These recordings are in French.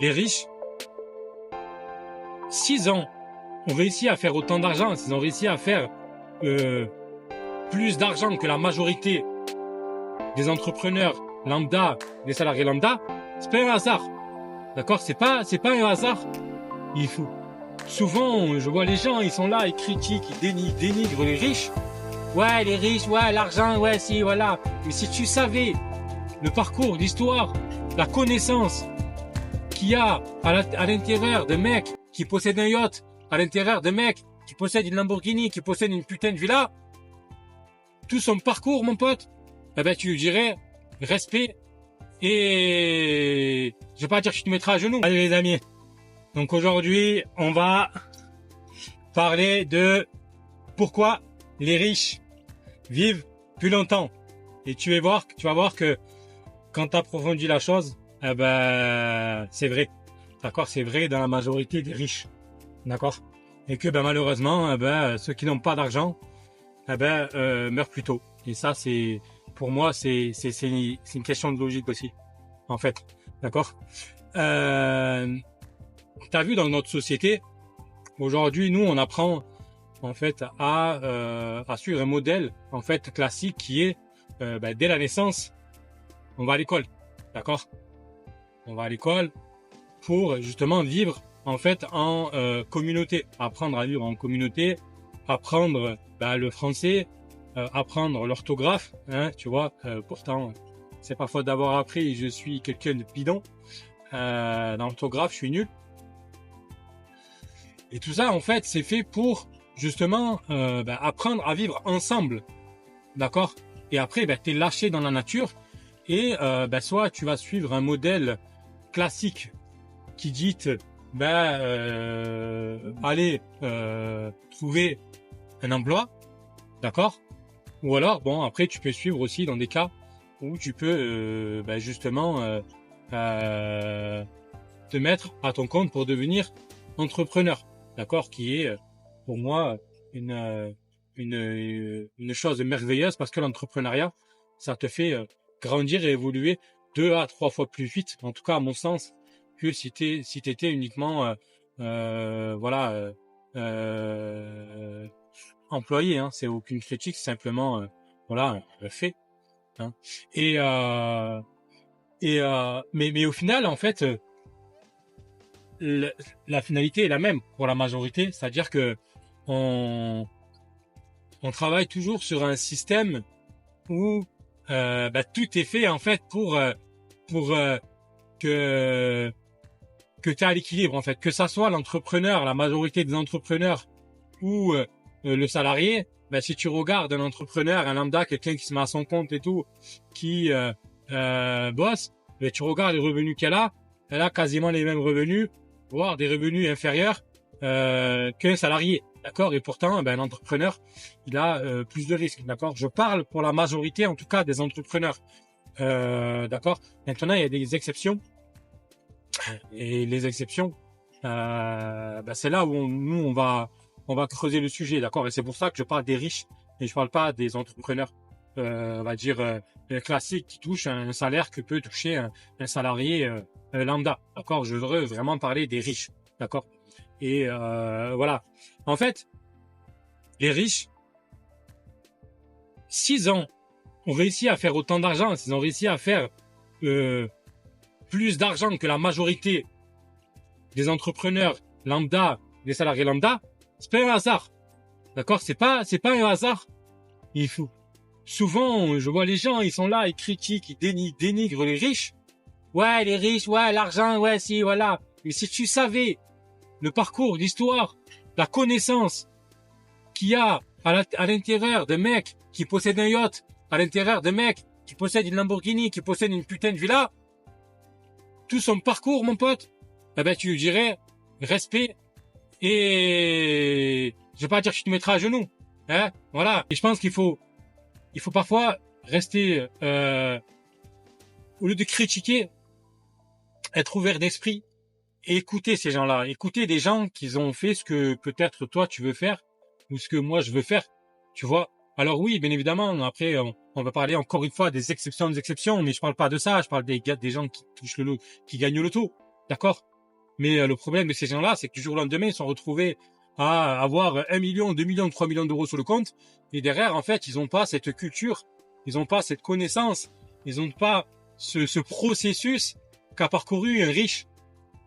les riches, s'ils ont réussi à faire autant d'argent, s'ils ont réussi à faire plus d'argent que la majorité des entrepreneurs lambda, des salariés lambda, c'est pas un hasard. D'accord? C'est pas un hasard. Il faut. Souvent, je vois les gens, ils sont là, ils critiquent, ils dénigrent les riches. Ouais, les riches, ouais, l'argent, ouais, si, voilà. Mais si tu savais le parcours, l'histoire, la connaissance qu'il y a à l'intérieur de mecs qui possèdent un yacht, à l'intérieur de mecs qui possèdent une Lamborghini, qui possèdent une putain de villa, tout son parcours, mon pote, eh ben, tu lui dirais respect et je vais pas dire que tu te mettras à genoux. Allez, les amis. Donc aujourd'hui, on va parler de pourquoi les riches vivent plus longtemps. Et tu vas voir que quand tu approfondis la chose, eh ben, c'est vrai. D'accord? C'est vrai dans la majorité des riches. D'accord? Et que, ben, malheureusement, eh ben, ceux qui n'ont pas d'argent, eh ben, meurent plus tôt. Et ça, c'est, pour moi, c'est une question de logique aussi. En fait. D'accord? T'as vu dans notre société, aujourd'hui, nous, on apprend, en fait, à suivre un modèle, en fait, classique qui est, dès la naissance, on va à l'école. D'accord? On va à l'école pour, justement, vivre, en fait, en communauté. Apprendre à vivre en communauté, apprendre, le français, apprendre l'orthographe, hein, tu vois, pourtant, c'est pas faute d'avoir appris, je suis quelqu'un de bidon. Dans l'orthographe, je suis nul. Et tout ça, en fait, c'est fait pour, justement, apprendre à vivre ensemble. D'accord? Et après, t'es lâché dans la nature. Et soit tu vas suivre un modèle classique qui dit, allez trouver un emploi. D'accord? Ou alors, bon, après, tu peux suivre aussi dans des cas où tu peux, justement, te mettre à ton compte pour devenir entrepreneur. D'accord? Qui est, pour moi, une chose merveilleuse parce que l'entrepreneuriat, ça te fait grandir et évoluer 2 à 3 fois plus vite, en tout cas à mon sens, que si t'étais uniquement, employé. Hein. C'est aucune critique, c'est simplement, le fait. Hein. Mais au final, en fait, la finalité est la même pour la majorité, c'est-à-dire que on travaille toujours sur un système où tout est fait en fait pour que tu es à l'équilibre en fait, que ça soit l'entrepreneur, la majorité des entrepreneurs ou le salarié. Si tu regardes un entrepreneur, un lambda, quelqu'un qui se met à son compte et tout, qui bosse, tu regardes les revenus elle a quasiment les mêmes revenus, voire des revenus inférieurs qu'un salarié. D'accord? Et pourtant, un entrepreneur, il a plus de risques. D'accord? Je parle pour la majorité, en tout cas, des entrepreneurs. D'accord? Maintenant, il y a des exceptions. Et les exceptions, c'est là où on va creuser le sujet. D'accord? Et c'est pour ça que je parle des riches et je parle pas des entrepreneurs, classiques qui touchent un salaire que peut toucher un salarié lambda. D'accord? Je voudrais vraiment parler des riches. D'accord? Et voilà. En fait, les riches, s'ils ont réussi à faire autant d'argent, s'ils ont réussi à faire plus d'argent que la majorité des entrepreneurs lambda, des salariés lambda, c'est pas un hasard. D'accord? C'est pas un hasard. Il faut. Souvent, je vois les gens, ils sont là, ils critiquent, ils dénigrent les riches. Ouais, les riches, ouais, l'argent, ouais, si, voilà. Mais si tu savais le parcours, l'histoire, la connaissance qu'il y a à l'intérieur de mecs qui possèdent un yacht, à l'intérieur de mecs qui possèdent une Lamborghini, qui possèdent une putain de villa, tout son parcours, mon pote, tu lui dirais respect et je vais pas dire que tu te mettras à genoux. Hein, voilà. Et je pense qu'il faut parfois rester, au lieu de critiquer, être ouvert d'esprit et écouter ces gens-là. Écouter des gens qui ont fait ce que peut-être toi tu veux faire ou ce que moi je veux faire. Tu vois? Alors oui, bien évidemment, après on va parler encore une fois des exceptions, mais je parle pas de ça. Je parle des gens qui touchent qui gagnent le loto. d'accord? Mais le problème de ces gens-là, c'est que du jour au lendemain, ils se sont retrouvés à avoir 1 million, 2 millions, 3 millions d'euros sur le compte. Et derrière, en fait, ils n'ont pas cette culture, ils n'ont pas cette connaissance, ils n'ont pas ce processus qu'a parcouru un riche,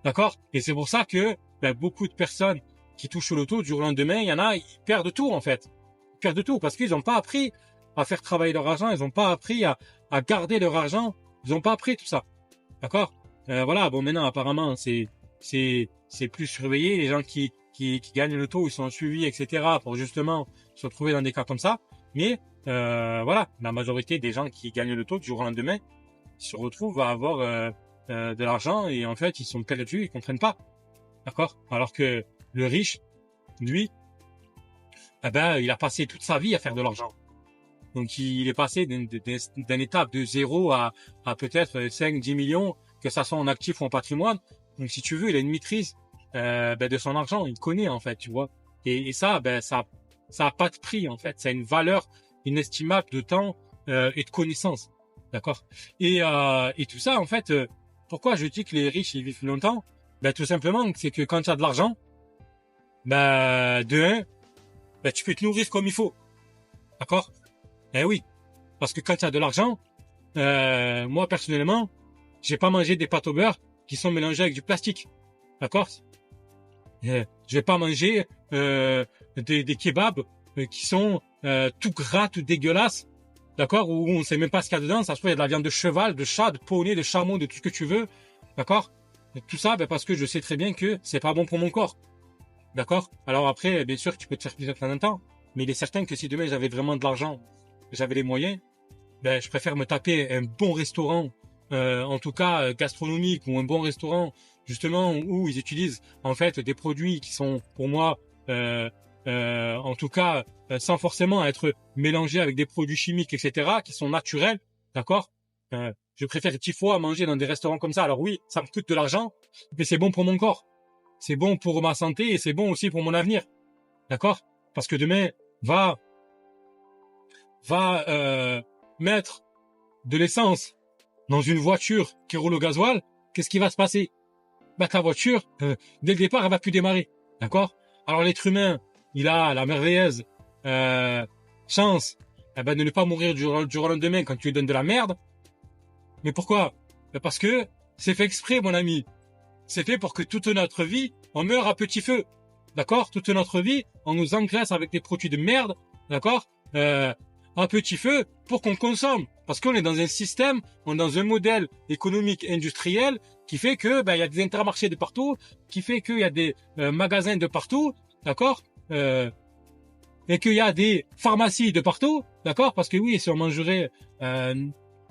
d'accord? Et c'est pour ça que beaucoup de personnes qui touchent au loto, du jour au lendemain, il y en a, ils perdent tout, en fait. Ils perdent tout parce qu'ils n'ont pas appris à faire travailler leur argent, ils n'ont pas appris à garder leur argent, ils n'ont pas appris tout ça, d'accord? Voilà, bon, maintenant, apparemment, c'est plus surveillé. Les gens qui gagnent le loto, ils sont suivis, etc. pour justement se retrouver dans des cas comme ça. Mais voilà, la majorité des gens qui gagnent le loto du jour au lendemain se retrouvent à avoir de l'argent et en fait ils sont perdus, ils comprennent pas, d'accord? Alors que le riche, lui, il a passé toute sa vie à faire de l'argent. Donc il est passé d'une étape de 0 à peut-être 5, 10 millions, que ça soit en actif ou en patrimoine. Donc si tu veux, il a une maîtrise de son argent, il connaît en fait, tu vois. Et ça, ça a pas de prix en fait, ça a une valeur inestimable de temps et de connaissance, d'accord. Et tout ça en fait, pourquoi je dis que les riches ils vivent longtemps? Tout simplement, c'est que quand tu as de l'argent, de un, tu peux te nourrir comme il faut, d'accord. Eh oui, parce que quand tu as de l'argent, moi personnellement, j'ai pas mangé des pâtes au beurre qui sont mélangées avec du plastique, d'accord. Je vais pas manger des kebabs qui sont tout gras, tout dégueulasses, d'accord, où on sait même pas ce qu'il y a dedans. Ça se trouve il y a de la viande de cheval, de chat, de poney, de chameau, de tout ce que tu veux, d'accord. Tout ça, parce que je sais très bien que c'est pas bon pour mon corps, d'accord. Alors après, bien sûr, tu peux te faire plaisir de temps en temps, mais il est certain que si demain j'avais vraiment de l'argent, j'avais les moyens, je préfère me taper un bon restaurant, en tout cas gastronomique, ou un bon restaurant justement où ils utilisent en fait des produits qui sont pour moi, en tout cas, sans forcément être mélangés avec des produits chimiques, etc., qui sont naturels, d'accord. Je préfère 10 fois manger dans des restaurants comme ça. Alors oui, ça me coûte de l'argent, mais c'est bon pour mon corps, c'est bon pour ma santé et c'est bon aussi pour mon avenir, d'accord. Parce que demain, va mettre de l'essence dans une voiture qui roule au gasoil, qu'est-ce qui va se passer? Ta voiture, dès le départ, elle va plus démarrer, d'accord. Alors l'être humain, il a la merveilleuse chance de ne pas mourir du jour au lendemain quand tu lui donnes de la merde. Mais pourquoi? Parce que c'est fait exprès, mon ami. C'est fait pour que toute notre vie, on meurt à petit feu, d'accord. Toute notre vie, on nous engraisse avec des produits de merde, d'accord, à petit feu pour qu'on consomme. Parce qu'on est dans un système, on est dans un modèle économique industriel qui fait que il y a des intermarchés de partout, qui fait qu'il y a des magasins de partout, d'accord, et qu'il y a des pharmacies de partout, d'accord. Parce que oui, si on mangerait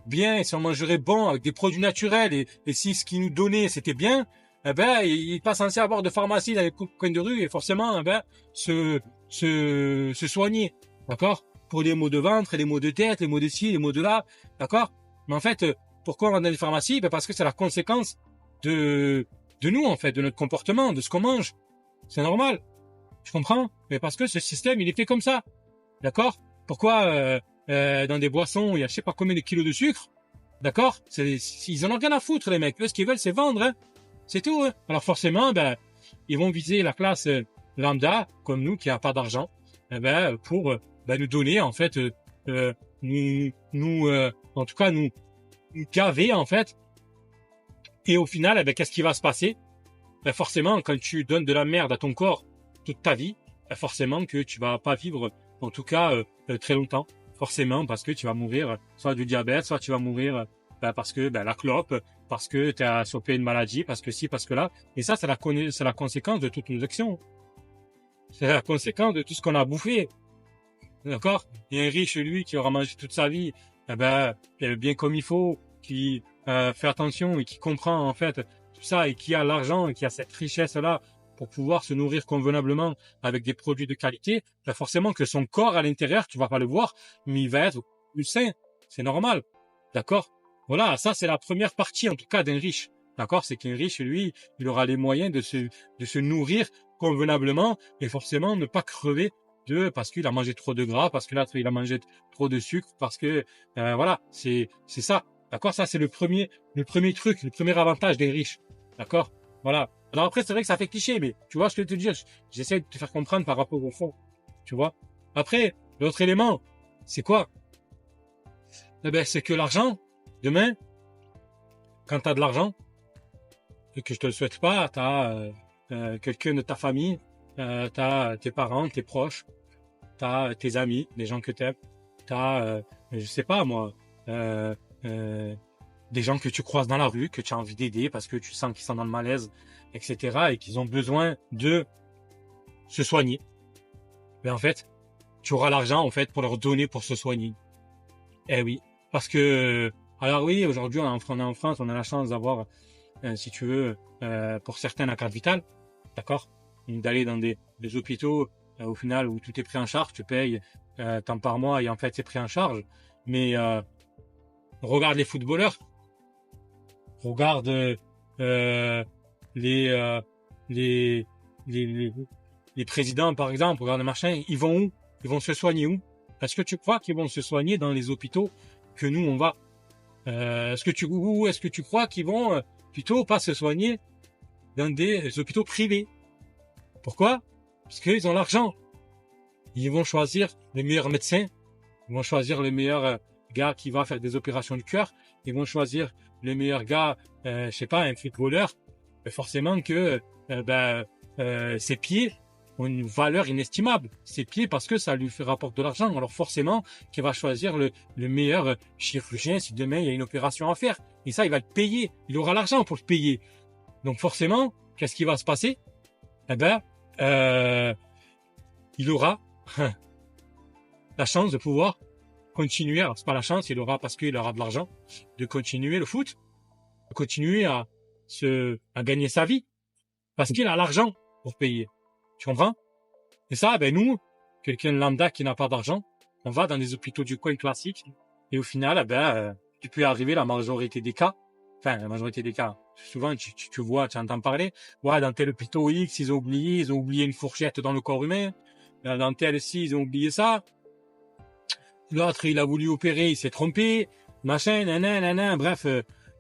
bien, si on mangerait bon avec des produits naturels et si ce qu'ils nous donnaient c'était bien, il n'est pas censé avoir de pharmacie dans les coins de rue et forcément se soigner, d'accord, pour les maux de ventre, les maux de tête, les maux de ci, les maux de là, d'accord. Mais en fait, pourquoi on va dans les pharmacies? Parce que c'est la conséquence de nous, en fait, de notre comportement, de ce qu'on mange. C'est normal, je comprends, mais parce que ce système, il est fait comme ça, d'accord. Pourquoi dans des boissons, il y a je sais pas combien de kilos de sucre, d'accord. Ils en ont rien à foutre, les mecs. Eux, ce qu'ils veulent, c'est vendre, hein. C'est tout, hein. Alors forcément, ils vont viser la classe lambda, comme nous, qui a pas d'argent, pour nous donner, en fait, en tout cas, nous gaver, en fait. Et au final, qu'est-ce qui va se passer? Forcément, quand tu donnes de la merde à ton corps toute ta vie, forcément que tu vas pas vivre, en tout cas, très longtemps. Forcément, parce que tu vas mourir soit du diabète, soit tu vas mourir parce que la clope, parce que tu as chopé une maladie, parce que ci, parce que là. Et ça, c'est la conséquence de toutes nos actions. C'est la conséquence de tout ce qu'on a bouffé. D'accord? Et un riche, lui, qui aura mangé toute sa vie, bien comme il faut, qui fait attention et qui comprend en fait tout ça et qui a l'argent et qui a cette richesse-là pour pouvoir se nourrir convenablement avec des produits de qualité, forcément que son corps à l'intérieur, tu vas pas le voir, mais il va être plus sain. C'est normal. D'accord? Voilà, ça c'est la première partie en tout cas d'un riche. D'accord? C'est qu'un riche, lui, il aura les moyens de se nourrir convenablement et forcément ne pas crever parce qu'il a mangé trop de gras, parce que là il a mangé trop de sucre, parce que voilà, c'est ça. D'accord? Ça c'est le premier truc, le premier avantage des riches. D'accord? Voilà. Alors après, c'est vrai que ça fait cliché, mais tu vois, je peux te dire, j'essaie de te faire comprendre par rapport au fond. Tu vois. Après, l'autre élément, c'est quoi? Eh ben, c'est que l'argent, demain, quand tu as de l'argent, et que je te le souhaite pas, tu as quelqu'un de ta famille, tu as tes parents, tes proches, tu as tes amis, les gens que tu aimes, tu as, je sais pas moi, euh, euh, des gens que tu croises dans la rue, que tu as envie d'aider parce que tu sens qu'ils sont dans le malaise, etc. et qu'ils ont besoin de se soigner. Mais en fait, tu auras l'argent en fait pour leur donner pour se soigner. Eh oui, parce que alors oui, aujourd'hui on est en France, on a la chance d'avoir, si tu veux, pour certains la carte vitale, d'accord, d'aller dans des hôpitaux au final où tout est pris en charge, tu payes tant par mois et en fait c'est pris en charge. Mais regarde les footballeurs, regarde les, euh, les, les, les, les présidents, par exemple, regarde les machins, ils vont où? Ils vont se soigner où? Est-ce que tu crois qu'ils vont se soigner dans les hôpitaux que nous, on va? Est-ce que tu crois qu'ils vont plutôt pas se soigner dans des hôpitaux privés? Pourquoi? Parce qu'ils ont l'argent. Ils vont choisir les meilleurs médecins, ils vont choisir les meilleurs gars qui vont faire des opérations de cœur, ils vont choisir les meilleurs gars, je sais pas, un footballeur. Forcément que ses pieds ont une valeur inestimable. Ses pieds parce que ça lui fait rapporte de l'argent. Alors forcément qu'il va choisir le meilleur chirurgien si demain il y a une opération à faire. Et ça, il va le payer. Il aura l'argent pour le payer. Donc forcément, qu'est-ce qui va se passer? Eh ben, il aura la chance de pouvoir continuer. Alors c'est pas la chance, il aura parce qu'il aura de l'argent de continuer le foot, de continuer à gagner sa vie parce qu'il a l'argent pour payer. Tu comprends? Et ça, ben nous, quelqu'un de lambda qui n'a pas d'argent, on va dans des hôpitaux du coin classiques et au final, tu peux arriver la majorité des cas. Enfin, la majorité des cas. Souvent, tu vois, tu entends parler. Ouais, dans tel hôpital X, ils ont oublié une fourchette dans le corps humain. Dans tel ci, ils ont oublié ça. L'autre, il a voulu opérer, il s'est trompé. Machin, nanana. Bref,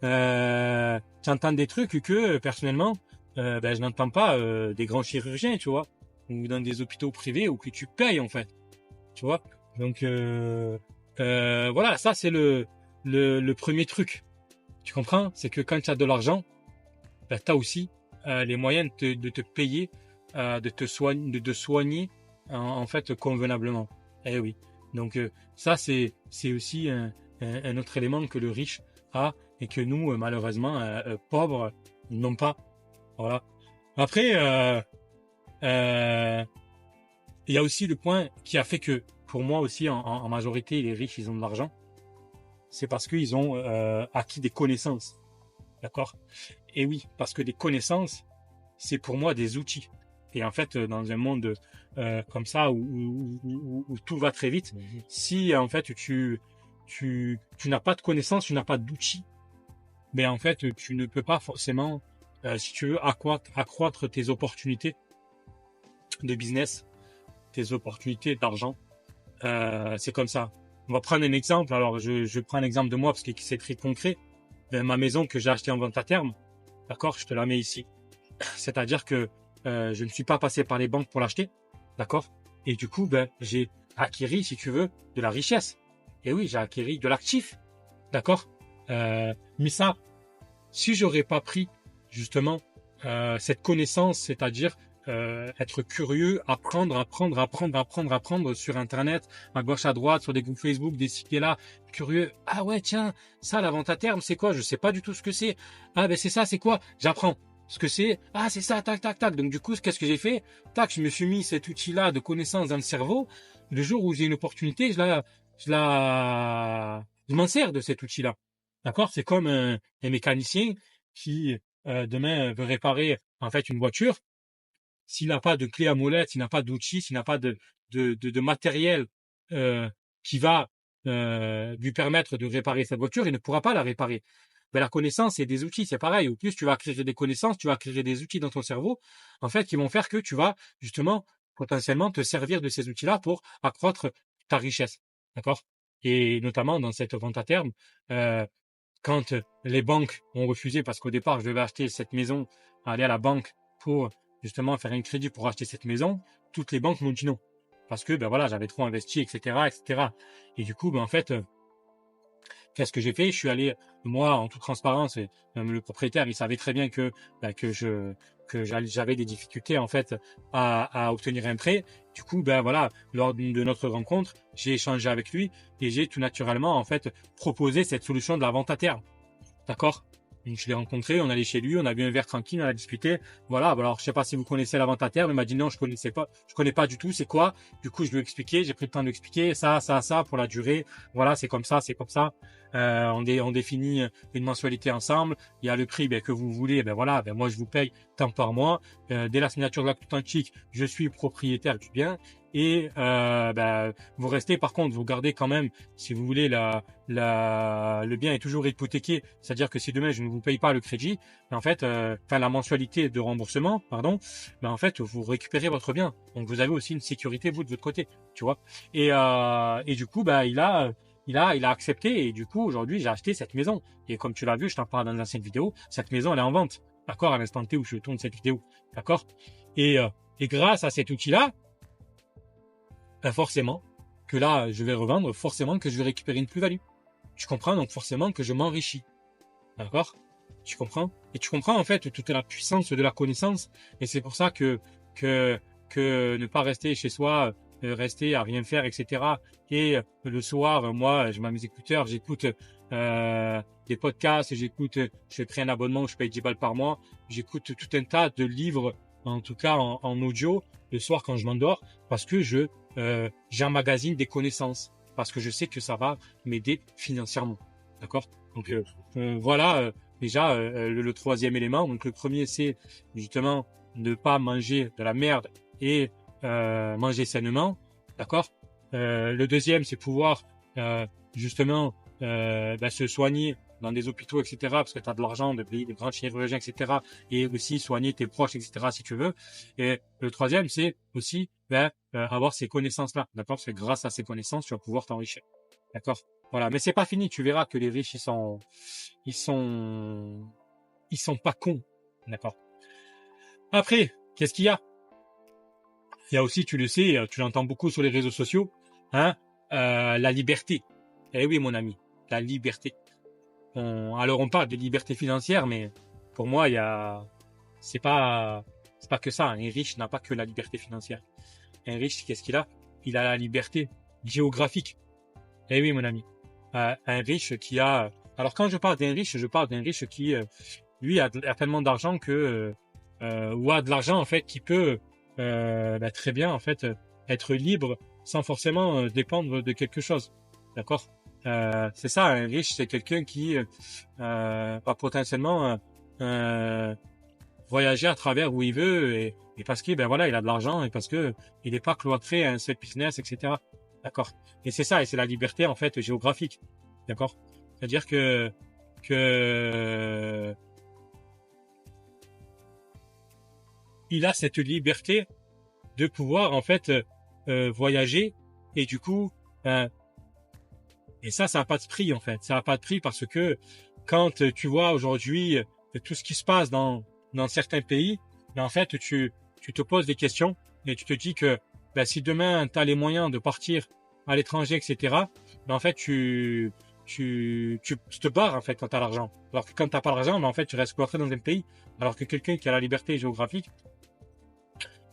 tu entends des trucs que, personnellement, je n'entends pas des grands chirurgiens, tu vois, ou dans des hôpitaux privés ou que tu payes en fait, tu vois. Donc voilà, ça c'est le premier truc. Tu comprends? C'est que quand tu as de l'argent, tu as aussi les moyens de te payer, de te soigner en fait convenablement. Eh oui. Donc ça c'est aussi un autre élément que le riche a et que nous malheureusement pauvres n'ont pas. Voilà. Après, il y a aussi le point qui a fait que, pour moi aussi, en majorité, les riches, ils ont de l'argent. C'est parce qu'ils ont acquis des connaissances. D'accord? Et oui, parce que des connaissances, c'est pour moi des outils. Et en fait, dans un monde comme ça, où tout va très vite, si en fait tu n'as pas de connaissances, tu n'as pas d'outils, mais en fait, tu ne peux pas forcément, si tu veux, accroître tes opportunités de business, tes opportunités d'argent. C'est comme ça. On va prendre un exemple. Alors, je prends un exemple de moi parce que c'est très concret. Ma maison que j'ai achetée en vente à terme, d'accord, je te la mets ici. C'est-à-dire que je ne suis pas passé par les banques pour l'acheter, d'accord. Et du coup, j'ai acquis, si tu veux, de la richesse. Et oui, j'ai acquis de l'actif, d'accord. Mais ça, si j'aurais pas pris justement cette connaissance, c'est-à-dire être curieux, apprendre sur Internet, à gauche, à droite, sur des groupes Facebook, des sites là, curieux. Ah ouais, tiens, ça, la vente à terme, c'est quoi? Je sais pas du tout ce que c'est. Ah ben c'est ça, c'est quoi? J'apprends ce que c'est. Ah c'est ça, tac, tac, tac. Donc du coup, qu'est-ce que j'ai fait? Tac, je me suis mis cet outil-là de connaissance dans le cerveau. Le jour où j'ai une opportunité, je m'en sers de cet outil-là. D'accord? C'est comme un mécanicien qui demain veut réparer en fait une voiture. S'il n'a pas de clé à molette, s'il n'a pas d'outils, s'il n'a pas de matériel qui va lui permettre de réparer sa voiture, il ne pourra pas la réparer. Ben, la connaissance et des outils, c'est pareil. Au plus tu vas acquérir des connaissances, tu vas acquérir des outils dans ton cerveau, en fait, qui vont faire que tu vas justement potentiellement te servir de ces outils-là pour accroître ta richesse. D'accord? Et notamment dans cette vente à terme, quand les banques ont refusé, parce qu'au départ, je devais acheter cette maison aller à la banque pour justement faire un crédit pour acheter cette maison, toutes les banques m'ont dit non. Parce que, ben voilà, j'avais trop investi, etc., etc. Et du coup, ben en fait, qu'est-ce que j'ai fait? Je suis allé, moi, en toute transparence, et même le propriétaire, il savait très bien que, ben, j'avais des difficultés, en fait, à obtenir un prêt. Du coup, ben voilà, lors de notre rencontre, j'ai échangé avec lui et j'ai tout naturellement, en fait, proposé cette solution de la vente à terme. D'accord? Donc, je l'ai rencontré, on allait chez lui, on a bu un verre tranquille, on a discuté. Voilà, alors je sais pas si vous connaissez la vente à terme. Il m'a dit non, je connais pas du tout, c'est quoi? Du coup, je lui ai expliqué, j'ai pris le temps de lui expliquer ça pour la durée. Voilà, c'est comme ça, c'est comme ça. On définit une mensualité ensemble. Il y a le prix ben, que vous voulez, ben voilà, ben moi je vous paye tant par mois. Dès la signature de l'acte authentique, je suis propriétaire du bien. Et ben, vous restez, par contre, vous gardez quand même, si vous voulez, le bien est toujours hypothéqué, c'est-à-dire que si demain je ne vous paye pas le crédit, en fait, enfin la mensualité de remboursement, pardon, ben en fait vous récupérez votre bien. Donc vous avez aussi une sécurité vous de votre côté, tu vois. Et du coup, ben il a accepté et du coup aujourd'hui j'ai acheté cette maison. Et comme tu l'as vu, je t'en parle dans l'ancienne vidéo, cette maison elle est en vente, d'accord, à l'instant T où je tourne cette vidéo, d'accord. Et grâce à cet outil-là, ben forcément que là je vais revendre, forcément que je vais récupérer une plus-value. Tu comprends? Donc forcément que je m'enrichis. D'accord? Tu comprends? Et tu comprends en fait toute la puissance de la connaissance. Et c'est pour ça que ne pas rester chez soi, rester à rien faire, etc. Et le soir, moi, je mets mes écouteurs, j'écoute des podcasts, je pris un abonnement, je paye 10 balles par mois, j'écoute tout un tas de livres, en tout cas en audio, le soir quand je m'endors, parce que j'emmagasine des connaissances, parce que je sais que ça va m'aider financièrement. D'accord? Donc voilà déjà le troisième élément. Donc le premier c'est justement ne pas manger de la merde et manger sainement, d'accord. Le deuxième c'est pouvoir justement se soigner dans des hôpitaux, etc. parce que tu as de l'argent, de payer des grands chirurgiens, etc. et aussi soigner tes proches, etc. si tu veux. Et le troisième c'est aussi avoir ces connaissances-là, d'accord, parce que grâce à ces connaissances tu vas pouvoir t'enrichir, d'accord. Voilà, mais c'est pas fini. Tu verras que les riches, ils sont pas cons, d'accord. Après, qu'est-ce qu'il y a? Il y a aussi, tu le sais, tu l'entends beaucoup sur les réseaux sociaux, hein, la liberté. Eh oui, mon ami, la liberté. Alors on parle de liberté financière, mais pour moi, c'est pas que ça. Un riche n'a pas que la liberté financière. Un riche, qu'est-ce qu'il a? Il a la liberté géographique. Eh oui, mon ami. Un riche qui a... Alors, quand je parle d'un riche, je parle d'un riche qui, lui, a tellement d'argent que... ou a de l'argent, en fait, qui peut très bien, en fait, être libre sans forcément dépendre de quelque chose. D'accord? C'est ça, un riche, c'est quelqu'un qui va potentiellement voyager à travers où il veut et parce que ben voilà, il a de l'argent et parce que il n'est pas cloîtré à un seul business, etc. D'accord. Et c'est ça, et c'est la liberté en fait géographique. D'accord. C'est-à-dire que il a cette liberté de pouvoir en fait voyager et du coup et ça n'a pas de prix en fait. Ça n'a pas de prix parce que quand tu vois aujourd'hui tout ce qui se passe dans certains pays, ben en fait tu te poses des questions et tu te dis que ben, si demain tu as les moyens de partir à l'étranger, etc. Ben en fait tu te barres en fait quand tu as l'argent. Alors que quand tu n'as pas l'argent, ben en fait tu restes coincé dans un pays. Alors que quelqu'un qui a la liberté géographique,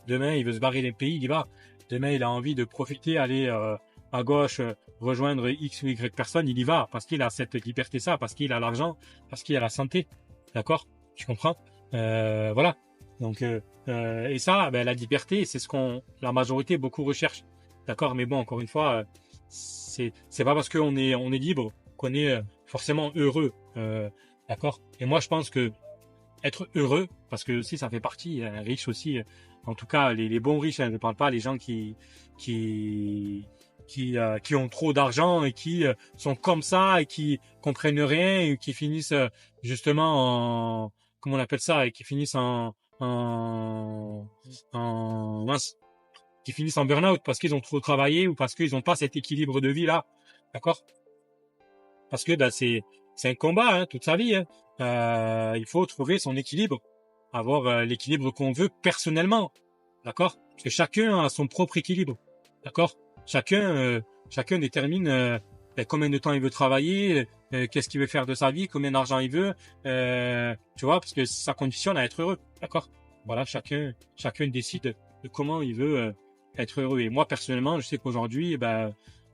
demain il veut se barrer d'un pays, il y va. Demain il a envie de profiter, aller à gauche, rejoindre X ou Y personne, il y va parce qu'il a cette liberté, ça, parce qu'il a l'argent, parce qu'il a la santé. D'accord? Tu comprends? Voilà. Donc et ça, ben, la liberté, c'est ce la majorité beaucoup recherche. D'accord? Mais bon, encore une fois, c'est pas parce qu'on est libre qu'on est forcément heureux. D'accord? Et moi, je pense que être heureux, parce que aussi ça fait partie, riche aussi, en tout cas les bons riches, hein, je ne parle pas les gens qui ont trop d'argent et qui sont comme ça et qui comprennent rien et qui finissent justement en, comment on appelle ça, et qui finissent mince, qui finissent en burn-out parce qu'ils ont trop travaillé ou parce qu'ils n'ont pas cet équilibre de vie là, d'accord? Parce que c'est un combat, hein, toute sa vie, hein. Il faut trouver son équilibre avoir l'équilibre qu'on veut personnellement, d'accord? Parce que chacun a son propre équilibre, d'accord? Chacun détermine combien de temps il veut travailler, qu'est-ce qu'il veut faire de sa vie, combien d'argent il veut, tu vois, parce que ça conditionne à être heureux, d'accord? Voilà, chacun décide de comment il veut être heureux. Et moi personnellement, je sais qu'aujourd'hui,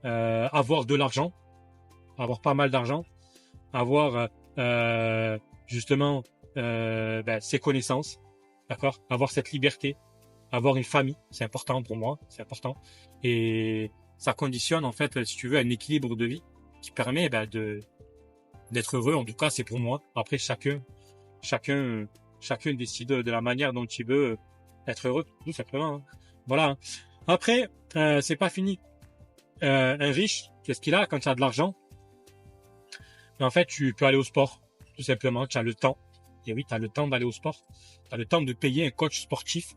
avoir de l'argent, avoir pas mal d'argent, avoir justement ses connaissances, d'accord, avoir cette liberté, avoir une famille, c'est important pour moi, c'est important, et ça conditionne en fait, si tu veux, un équilibre de vie qui permet d'être heureux. En tout cas, c'est pour moi. Après, chacun décide de la manière dont il veut être heureux, tout simplement, hein. Voilà, hein. Après, c'est pas fini. Un riche, qu'est-ce qu'il a quand il a de l'argent? Mais en fait, tu peux aller au sport, tout simplement. Tu as le temps. Et oui, tu as le temps d'aller au sport. Tu as le temps de payer un coach sportif.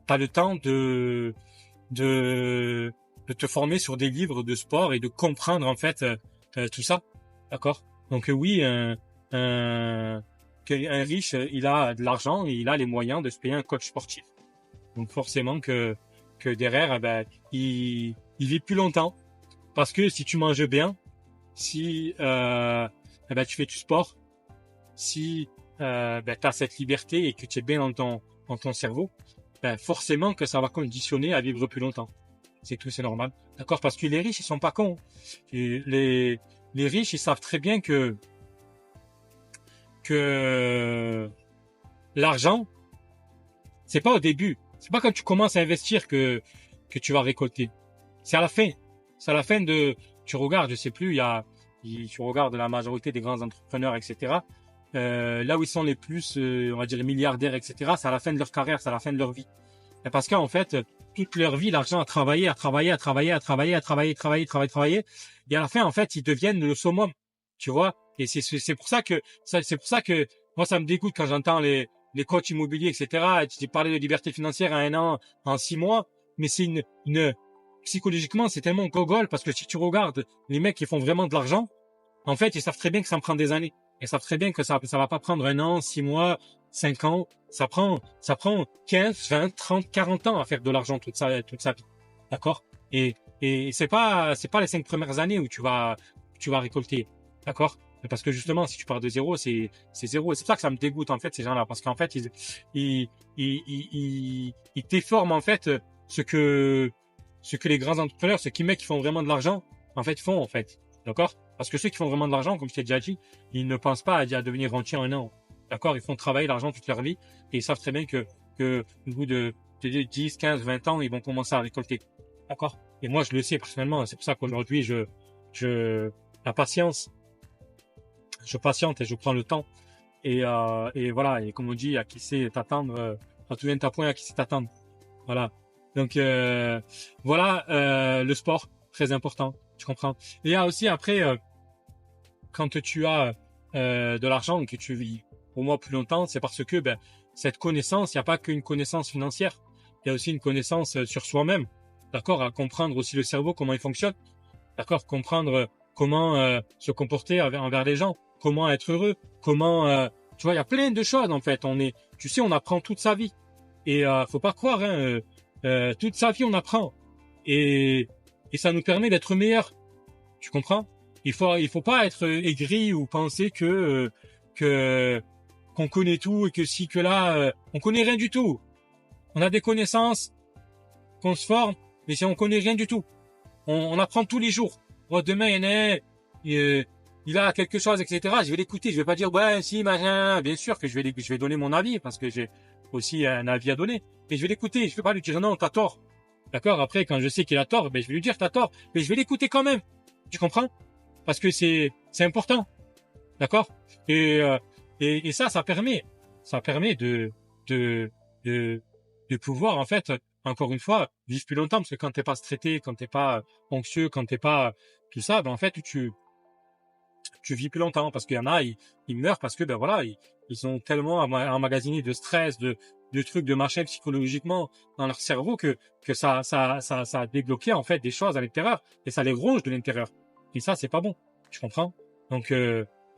Tu as le temps de te former sur des livres de sport et de comprendre en fait tout ça. D'accord? Donc oui, un riche, il a de l'argent et il a les moyens de se payer un coach sportif. Donc forcément que derrière, il vit plus longtemps. Parce que si tu manges bien, si tu fais du sport, si tu as cette liberté et que tu es bien dans ton cerveau, forcément que ça va conditionner à vivre plus longtemps. C'est tout, c'est normal. D'accord? Parce que les riches, ils sont pas cons. Et les riches, ils savent très bien que l'argent, c'est pas au début. C'est pas quand tu commences à investir que tu vas récolter. C'est à la fin. C'est à la fin tu regardes, je sais plus, tu regardes la majorité des grands entrepreneurs, etc. Là où ils sont les plus, on va dire, milliardaires, etc. C'est à la fin de leur carrière, c'est à la fin de leur vie. Et parce qu'en fait, toute leur vie, l'argent a travaillé. Et à la fin, en fait, ils deviennent le summum. Tu vois? Et c'est pour ça que, moi, ça me dégoûte quand j'entends les coachs immobiliers, etc. Tu parlais de liberté financière à 1 an, en 6 mois. Mais c'est psychologiquement, c'est tellement gogol parce que si tu regardes les mecs qui font vraiment de l'argent, en fait, ils savent très bien que ça me prend des années. Ils savent très bien que ça va pas prendre 1 an, 6 mois, 5 ans. Ça prend 15, 20, 30, 40 ans à faire de l'argent toute sa vie. D'accord? Et c'est pas les 5 premières années où tu vas récolter. D'accord? Parce que justement, si tu pars de zéro, c'est zéro. Et c'est pour ça que ça me dégoûte, en fait, ces gens-là. Parce qu'en fait, ils déforment, en fait, ce que les grands entrepreneurs, qui font vraiment de l'argent, en fait, font, en fait. D'accord? Parce que ceux qui font vraiment de l'argent, comme je t'ai déjà dit, ils ne pensent pas à devenir rentier en 1 an. D'accord? Ils font travailler l'argent toute leur vie et ils savent très bien que au bout de 10, 15, 20 ans, ils vont commencer à récolter. D'accord? Et moi, je le sais personnellement. C'est pour ça qu'aujourd'hui, la patience, je patiente et je prends le temps. Et voilà. Et comme on dit, à qui sait t'attendre, quand tu viens de ta point, à qui sait t'attendre. Voilà. Donc, voilà, le sport, très important. Tu comprends? Et il y a aussi après, quand tu as de l'argent, que tu vis pour moi plus longtemps, c'est parce que cette connaissance, il n'y a pas qu'une connaissance financière, il y a aussi une connaissance sur soi-même, d'accord, à comprendre aussi le cerveau, comment il fonctionne, d'accord, comprendre comment se comporter envers les gens, comment être heureux, comment, tu vois, il y a plein de choses en fait. Tu sais, on apprend toute sa vie et faut pas croire, hein, toute sa vie on apprend et ça nous permet d'être meilleurs. Tu comprends? Il faut pas être aigri ou penser qu'on connaît tout et que si que là on connaît rien du tout. On a des connaissances, qu'on se forme, mais si on connaît rien du tout, on apprend tous les jours. Oh, demain il a quelque chose, etc. Je vais l'écouter, je vais pas dire ouais si machin. Bien sûr que je vais donner mon avis parce que j'ai aussi un avis à donner, mais je vais l'écouter. Je vais pas lui dire non, t'as tort. D'accord? Après, quand je sais qu'il a tort, je vais lui dire t'as tort, mais je vais l'écouter quand même. Tu comprends? Parce que c'est important, d'accord? Et ça permet de pouvoir en fait, encore une fois, vivre plus longtemps, parce que quand t'es pas stressé, quand t'es pas anxieux, quand t'es pas tout ça, en fait tu vis plus longtemps, parce qu'il y en a, ils meurent parce que voilà, ils ont tellement emmagasiné de stress, de trucs, de machin psychologiquement dans leur cerveau que ça a débloqué en fait des choses à l'intérieur et ça les ronge de l'intérieur. Et ça, c'est pas bon. Tu comprends? Donc,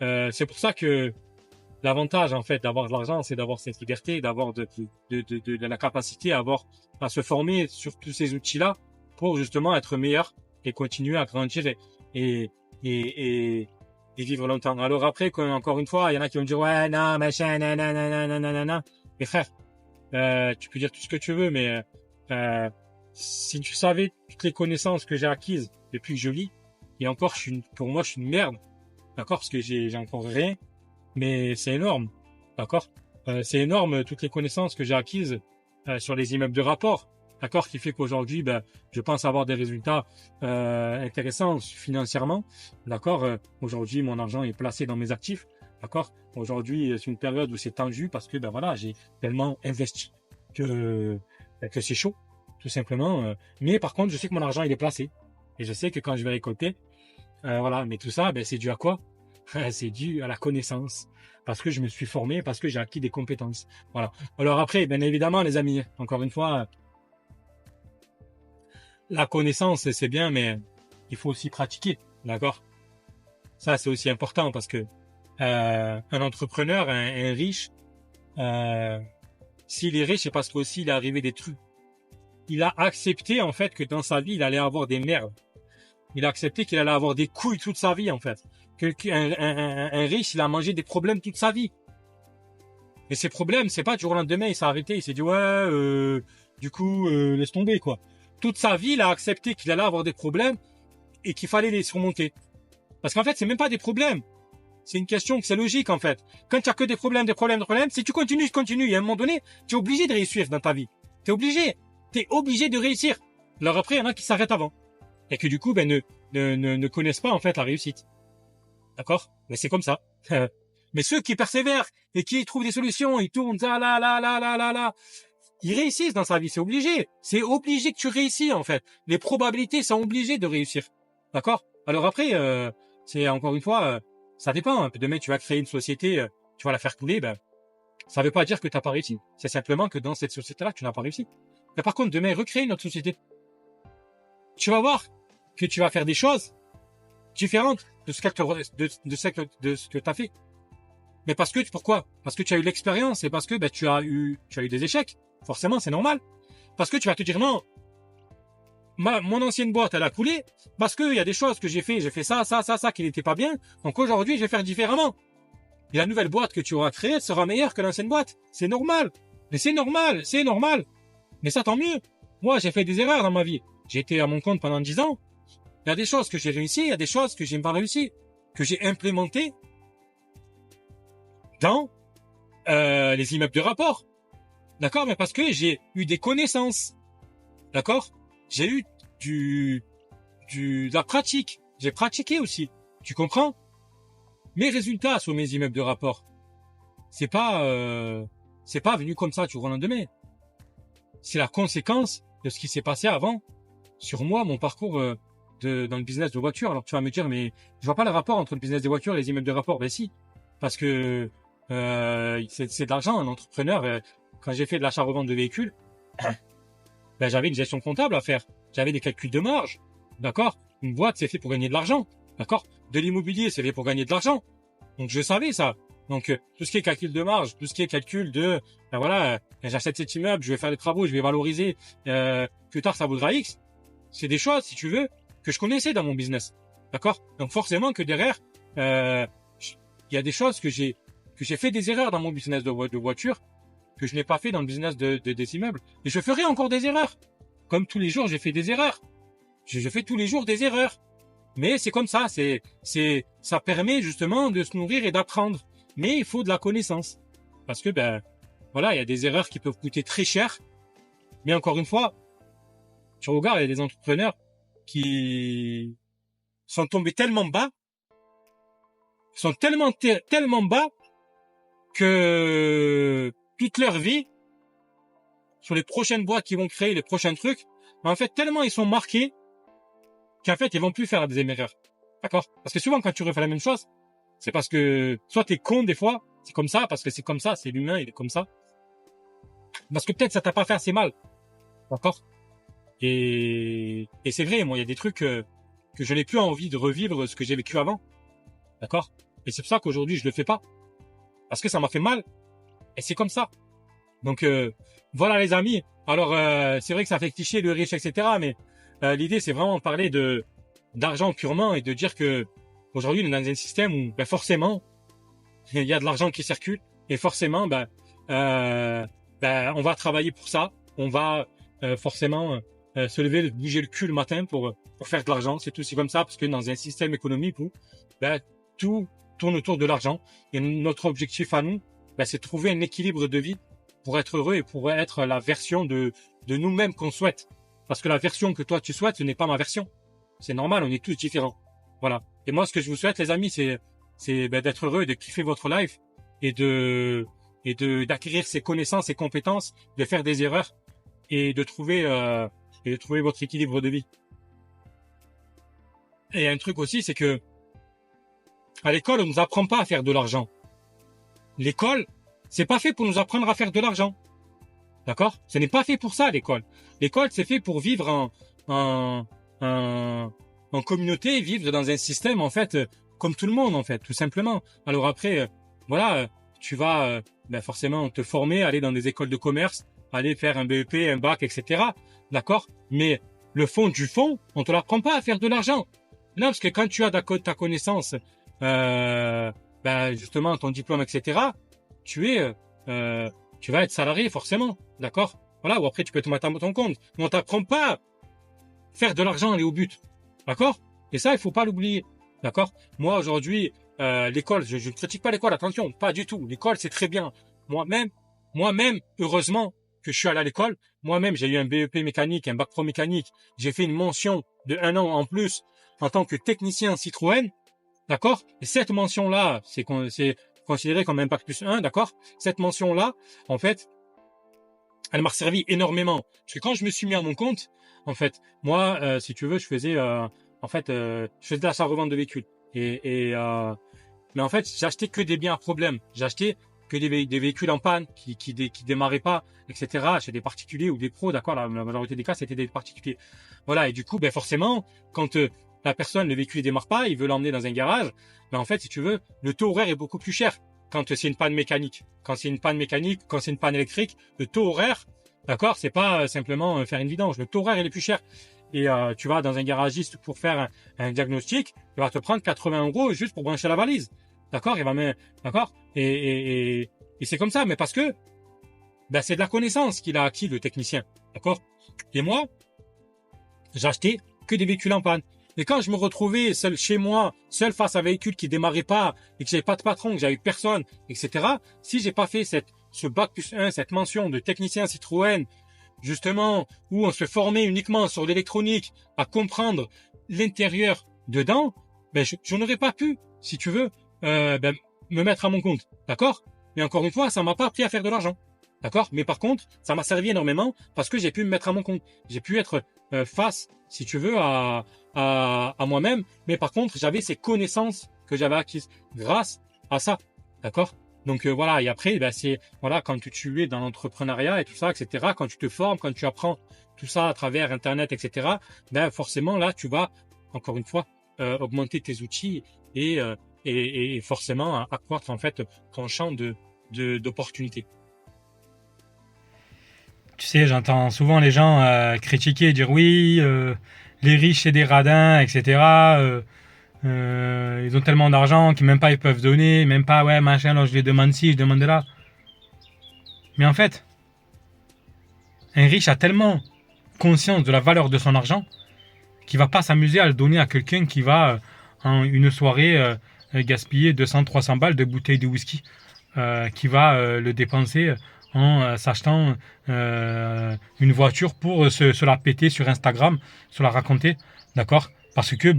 c'est pour ça que l'avantage, en fait, d'avoir de l'argent, c'est d'avoir cette liberté, d'avoir de la capacité à se former sur tous ces outils-là pour justement être meilleur et continuer à grandir et, et, et, et vivre longtemps. Alors après, encore une fois, il y en a qui vont me dire, ouais, non, machin, nanana. Mais frère, tu peux dire tout ce que tu veux, mais si tu savais toutes les connaissances que j'ai acquises depuis que je lis, et encore, pour moi, je suis une merde, d'accord, parce que j'ai encore rien, mais c'est énorme, d'accord. C'est énorme toutes les connaissances que j'ai acquises sur les immeubles de rapport, d'accord, qui fait qu'aujourd'hui, je pense avoir des résultats intéressants financièrement, d'accord. Aujourd'hui, mon argent est placé dans mes actifs, d'accord. Aujourd'hui, c'est une période où c'est tendu parce que voilà, j'ai tellement investi que c'est chaud, tout simplement. Mais par contre, je sais que mon argent il est placé et je sais que quand je vais récolter, voilà. Mais tout ça, c'est dû à quoi? C'est dû à la connaissance, parce que je me suis formé, parce que j'ai acquis des compétences. Voilà. Alors après, bien évidemment, les amis, encore une fois, la connaissance, c'est bien, mais il faut aussi pratiquer, d'accord? Ça, c'est aussi important parce que un entrepreneur, un riche, s'il est riche, c'est parce qu'aussi il est arrivé des trucs. Il a accepté en fait que dans sa vie, il allait avoir des merdes. Il a accepté qu'il allait avoir des couilles toute sa vie en fait. Un riche, il a mangé des problèmes toute sa vie. Et ces problèmes, c'est pas du jour au lendemain, il s'est arrêté, il s'est dit ouais, du coup, laisse tomber quoi. Toute sa vie, il a accepté qu'il allait avoir des problèmes et qu'il fallait les surmonter. Parce qu'en fait, c'est même pas des problèmes. C'est une question que c'est logique en fait. Quand tu as que des problèmes, si tu continues, et à un moment donné, tu es obligé de réussir dans ta vie. T'es obligé de réussir. Alors après, il y en a qui s'arrêtent avant. Et que du coup, ne connaissent pas en fait la réussite. D'accord? Mais c'est comme ça. Mais ceux qui persévèrent et qui trouvent des solutions, ils tournent là, ils réussissent dans sa vie, c'est obligé. C'est obligé que tu réussis en fait. Les probabilités sont obligées de réussir. D'accord? Alors après, c'est encore une fois, ça dépend. Demain, tu vas créer une société, tu vas la faire couler, ça veut pas dire que tu n'as pas réussi. C'est simplement que dans cette société-là, tu n'as pas réussi. Mais par contre, demain, recréer une autre société. Tu vas voir que tu vas faire des choses différentes de ce que tu as fait. Mais pourquoi? Parce que tu as eu l'expérience et parce que tu as eu des échecs. Forcément, c'est normal. Parce que tu vas te dire non, mon ancienne boîte, elle a coulé parce qu'il y a des choses que j'ai fait ça, qui n'était pas bien. Donc aujourd'hui, je vais faire différemment. Et la nouvelle boîte que tu auras créée sera meilleure que l'ancienne boîte. C'est normal. Mais c'est normal. Mais ça, tant mieux. Moi, j'ai fait des erreurs dans ma vie. J'ai été à mon compte pendant 10 ans. Il y a des choses que j'ai réussi, il y a des choses que j'ai pas réussi, que j'ai implémentées dans les immeubles de rapport. D'accord? Mais parce que j'ai eu des connaissances. D'accord? J'ai eu de la pratique. J'ai pratiqué aussi. Tu comprends? Mes résultats sur mes immeubles de rapport, c'est pas venu comme ça du jour au lendemain. C'est la conséquence de ce qui s'est passé avant sur moi, mon parcours dans le business de voiture. Alors tu vas me dire, mais je vois pas le rapport entre le business des voitures et les immeubles de rapport. Ben si, parce que c'est de l'argent. Un entrepreneur, quand j'ai fait de l'achat-revente de véhicules, j'avais une gestion comptable à faire. J'avais des calculs de marge. D'accord? Une boîte, c'est fait pour gagner de l'argent. D'accord? De l'immobilier, c'est fait pour gagner de l'argent. Donc je savais ça. Donc tout ce qui est calcul de marge, tout ce qui est calcul de j'achète cet immeuble, je vais faire des travaux, je vais valoriser, plus tard ça vaudra X. C'est des choses, si tu veux, que je connaissais dans mon business. D'accord? Donc forcément que derrière, il y a des choses que j'ai fait des erreurs dans mon business de voiture que je n'ai pas fait dans le business des immeubles. Et je ferai encore des erreurs. Comme tous les jours, j'ai fait des erreurs. Je fais tous les jours des erreurs. Mais c'est comme ça, ça permet justement de se nourrir et d'apprendre. Mais il faut de la connaissance. Parce que, il y a des erreurs qui peuvent coûter très cher. Mais encore une fois, tu regardes, il y a des entrepreneurs qui sont tombés tellement bas, tellement bas que toute leur vie, sur les prochaines boîtes qui vont créer, les prochains trucs, en fait, tellement ils sont marqués qu'en fait, ils vont plus faire des erreurs. D'accord? Parce que souvent, quand tu refais la même chose, c'est parce que soit t'es con des fois, c'est comme ça, parce que c'est comme ça, c'est l'humain, il est comme ça. Parce que peut-être ça t'a pas fait assez mal. D'accord? Et c'est vrai, moi, il y a des trucs que je n'ai plus envie de revivre ce que j'ai vécu avant. D'accord? Et c'est pour ça qu'aujourd'hui, je le fais pas. parce que ça m'a fait mal. Et c'est comme ça. Donc voilà les amis. Alors c'est vrai que ça fait cliché le riche, etc. Mais l'idée c'est vraiment de parler d'argent purement et de dire que aujourd'hui on est dans un système où forcément il y a de l'argent qui circule et forcément on va travailler pour ça. On va forcément se lever, bouger le cul le matin pour faire de l'argent. C'est tout, c'est comme ça parce que dans un système économique où tout tourne autour de l'argent et notre objectif à nous, c'est trouver un équilibre de vie pour être heureux et pour être la version de nous-mêmes qu'on souhaite. Parce que la version que toi tu souhaites, ce n'est pas ma version. C'est normal, on est tous différents. Voilà. Et moi, ce que je vous souhaite, les amis, c'est d'être heureux et de kiffer votre life et d'acquérir ses connaissances et compétences, de faire des erreurs et de trouver votre équilibre de vie. Et un truc aussi, c'est que à l'école, on nous apprend pas à faire de l'argent. L'école, c'est pas fait pour nous apprendre à faire de l'argent. D'accord? Ce n'est pas fait pour ça, l'école. L'école, c'est fait pour vivre en communauté, vivre dans un système, en fait, comme tout le monde, en fait, tout simplement. Alors après, tu vas forcément te former, aller dans des écoles de commerce, aller faire un BEP, un bac, etc. D'accord? Mais le fond du fond, on te l'apprend pas à faire de l'argent. Non, parce que quand tu as ta connaissance, justement, ton diplôme, etc., tu vas être salarié, forcément. D'accord? Voilà, ou après, tu peux te mettre à ton compte. Mais on t'apprend pas à faire de l'argent, aller au but. D'accord? Et ça, il faut pas l'oublier. D'accord? Moi, aujourd'hui, l'école, je ne critique pas l'école, attention, pas du tout. L'école, c'est très bien. Moi-même, heureusement que je suis allé à l'école. Moi-même, j'ai eu un BEP mécanique, un bac pro mécanique. J'ai fait une mention de 1 an en plus en tant que technicien Citroën. D'accord? Et cette mention-là, c'est considéré comme un bac plus 1, d'accord? Cette mention-là, en fait, elle m'a servi énormément. Parce que quand je me suis mis à mon compte, en fait, moi, si tu veux, je faisais de l'achat-revente de véhicules. Mais en fait, j'achetais que des biens à problème. J'achetais que des véhicules en panne qui démarraient pas, etc. Chez des particuliers ou des pros, d'accord? La majorité des cas, c'était des particuliers. Voilà. Et du coup, forcément, quand la personne, le véhicule ne démarre pas, il veut l'emmener dans un garage, en fait, si tu veux, le taux horaire est beaucoup plus cher quand c'est une panne mécanique. Quand c'est une panne mécanique, quand c'est une panne électrique, le taux horaire, d'accord, c'est pas simplement faire une vidange. Le taux horaire, il est plus cher. Et tu vas dans un garagiste pour faire un diagnostic, il va te prendre 80 € juste pour brancher la valise. D'accord? D'accord? Et c'est comme ça, mais parce que c'est de la connaissance qu'il a acquis, le technicien. D'accord? Et moi, j'achetais que des véhicules en panne. Et quand je me retrouvais seul chez moi, seul face à un véhicule qui démarrait pas, et que j'avais pas de patron, que j'avais personne, etc., si j'ai pas fait ce bac plus 1, cette mention de technicien Citroën, justement, où on se formait uniquement sur l'électronique, à comprendre l'intérieur dedans, je n'aurais pas pu, si tu veux, me mettre à mon compte. D'accord? Mais encore une fois, ça m'a pas appris à faire de l'argent. D'accord? Mais par contre, ça m'a servi énormément parce que j'ai pu me mettre à mon compte. J'ai pu être face, si tu veux, à moi-même. Mais par contre, j'avais ces connaissances que j'avais acquises grâce à ça. D'accord? Donc voilà. Et après, c'est quand tu es dans l'entrepreneuriat et tout ça, etc. Quand tu te formes, quand tu apprends tout ça à travers Internet, etc. Forcément là, tu vas encore une fois augmenter tes outils et forcément accroître en fait ton champ d'opportunités. Tu sais, j'entends souvent les gens critiquer et dire oui, les riches c'est des radins, etc. Ils ont tellement d'argent qu'ils même pas ils peuvent donner, même pas ouais machin, alors je les demande ci, je demande là. Mais en fait, un riche a tellement conscience de la valeur de son argent qu'il va pas s'amuser à le donner à quelqu'un qui va en une soirée gaspiller 200-300 balles de bouteilles de whisky, qui va le dépenser en s'achetant une voiture pour se la péter sur Instagram, se la raconter, d'accord? Parce que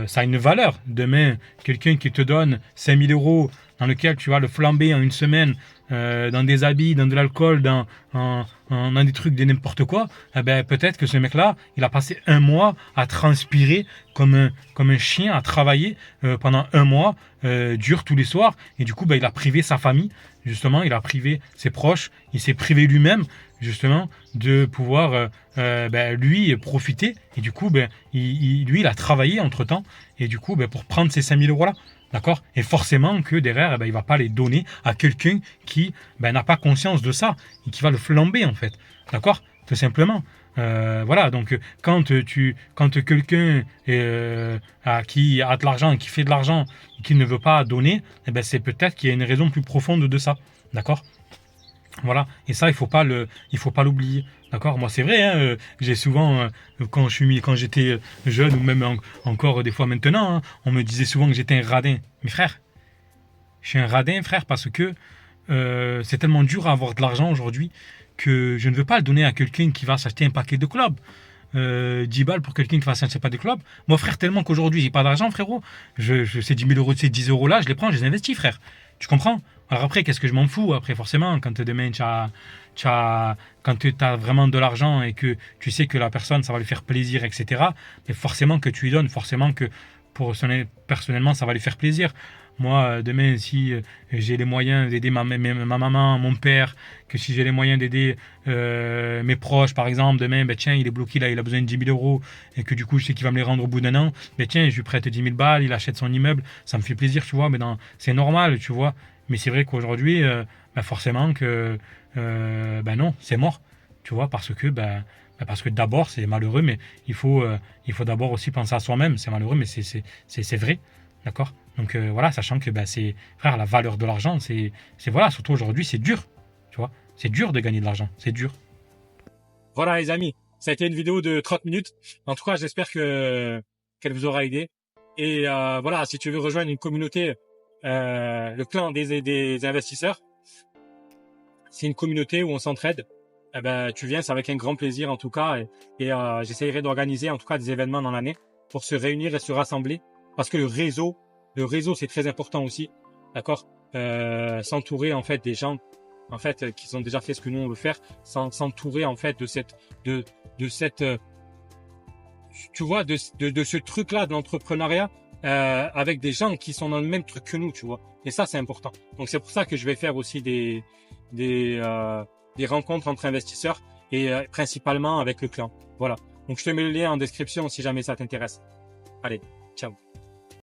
ça a une valeur. Demain, quelqu'un qui te donne 5000 € dans lequel tu vas le flamber en une semaine dans des habits, dans de l'alcool, dans des trucs de n'importe quoi, peut-être que ce mec-là, il a passé 1 mois à transpirer comme un chien, à travailler pendant 1 mois, dur tous les soirs, et du coup, il a privé sa famille, justement, il a privé ses proches, il s'est privé lui-même, justement, de pouvoir lui profiter, et du coup, lui, il a travaillé entre-temps, et du coup, pour prendre ces 5000 € là, D'accord? Et forcément que derrière, il va pas les donner à quelqu'un qui n'a pas conscience de ça et qui va le flamber en fait. D'accord? Tout simplement. Voilà, donc quand quelqu'un qui a de l'argent, qui fait de l'argent, qui ne veut pas donner, c'est peut-être qu'il y a une raison plus profonde de ça. D'accord? Voilà, et ça, il faut pas l'oublier. D'accord. Moi, c'est vrai, hein, j'ai souvent, quand j'étais jeune, ou même encore des fois maintenant, hein, on me disait souvent que j'étais un radin. Mais frère, je suis un radin, frère, parce que c'est tellement dur à avoir de l'argent aujourd'hui que je ne veux pas le donner à quelqu'un qui va s'acheter un paquet de clubs. 10 balles pour quelqu'un qui va s'acheter pas de clubs. Moi, frère, tellement qu'aujourd'hui, j'ai pas d'argent, frérot. Ces 10 000 euros, ces 10 euros là, je les prends, je les investis, frère. Tu comprends? Alors après, qu'est-ce que je m'en fous? Après, forcément, quand demain, quand tu as vraiment de l'argent et que tu sais que la personne, ça va lui faire plaisir, etc., mais forcément que tu lui donnes, forcément que personnellement, ça va lui faire plaisir. Moi, demain, si j'ai les moyens d'aider ma maman, mon père, que si j'ai les moyens d'aider mes proches, par exemple, demain, tiens, il est bloqué là, il a besoin de 10 000 euros, et que du coup, je sais qu'il va me les rendre au bout d'un an, tiens, je lui prête 10 000 balles, il achète son immeuble, ça me fait plaisir, tu vois, mais c'est normal, tu vois. Mais c'est vrai qu'aujourd'hui, forcément que, non, c'est mort, tu vois, parce que d'abord, c'est malheureux, mais il faut d'abord aussi penser à soi-même. C'est malheureux, mais c'est vrai. D'accord. Donc voilà, sachant que frère, la valeur de l'argent, voilà, surtout aujourd'hui, c'est dur. Tu vois, c'est dur de gagner de l'argent. C'est dur. Voilà les amis, ça a été une vidéo de 30 minutes. En tout cas, j'espère qu'elle vous aura aidé. Et voilà, si tu veux rejoindre une communauté, le clan des investisseurs, c'est une communauté où on s'entraide. Eh ben, tu viens, c'est avec un grand plaisir en tout cas. Et j'essayerai d'organiser en tout cas des événements dans l'année pour se réunir et se rassembler. Parce que le réseau, c'est très important aussi. D'accord? S'entourer en fait des gens en fait qui ont déjà fait ce que nous on veut faire, s'entourer en fait de cette tu vois de ce truc là de l'entrepreneuriat avec des gens qui sont dans le même truc que nous, tu vois. Et ça c'est important. Donc c'est pour ça que je vais faire aussi des rencontres entre investisseurs et principalement avec le clan. Voilà. Donc je te mets le lien en description si jamais ça t'intéresse. Allez, ciao.